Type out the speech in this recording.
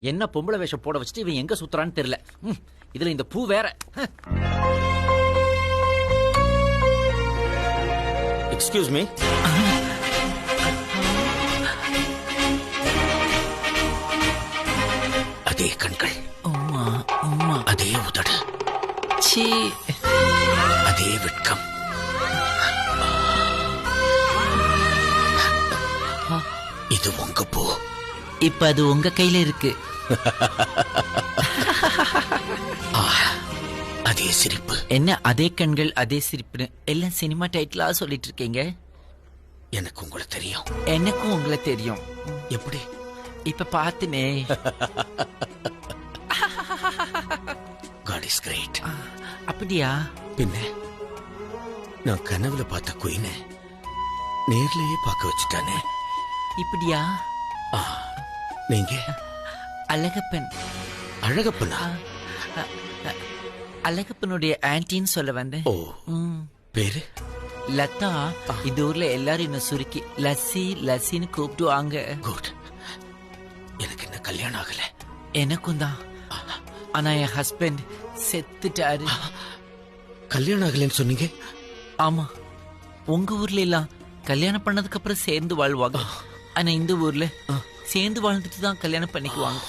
என்ன பொம்பளை வேஷம் போட வச்சுட்டு இவன் எங்க சுத்துறான்னு தெரியல. இதுல இந்த பூ வேற. Excuse me. அதே கண்கள், அதே உதடு, அதே வெட்கம். இது உங்க பூ. இப்ப அது உங்க கையில இருக்கு. அதே சிரிப்பு. என்ன அதே கண்கள் அதே சிரிப்புன்னு எல்லாம் சினிமா டைட்டிலா சொல்லிட்டு இருக்கீங்க. எனக்கு உங்களை தெரியும். எனக்கும் உங்களை தெரியும். எப்படி? இப்ப பாத்துனே. God is great. அப்படியா? பின்ன நான் கனவுல பார்த்த குயின நேர்லயே பார்க்க வச்சுட்டானே. இப்படியா? நீங்க அழகப்பன். அழகப்பனா? அழகப்பனுடைய ஆன்டின்னு சொல்ல வந்தேன். ஓ, பேரு லதா. இந்த ஊர்ல எல்லாரும் என்ன சுருக்கி லஸ்ஸி லஸ்ஸின்னு கூப்பிடுவாங்க. குட். எனக்கு என்ன கல்யாணம் ஆகல. எனக்கும் தான். ஆனா என் ஹஸ்பண்ட் செத்துட்டாரு. கல்யாணம் ஆகலன்னு சொன்னீங்க? ஆமா, உங்க ஊர்ல எல்லாம் கல்யாணம் பண்ணதுக்கு அப்புறம் சேர்ந்து வாழ்வாங்க. ஆனா இந்த ஊர்ல சேர்ந்து வாழ்ந்துட்டு தான் கல்யாணம் பண்ணிக்குவாங்க.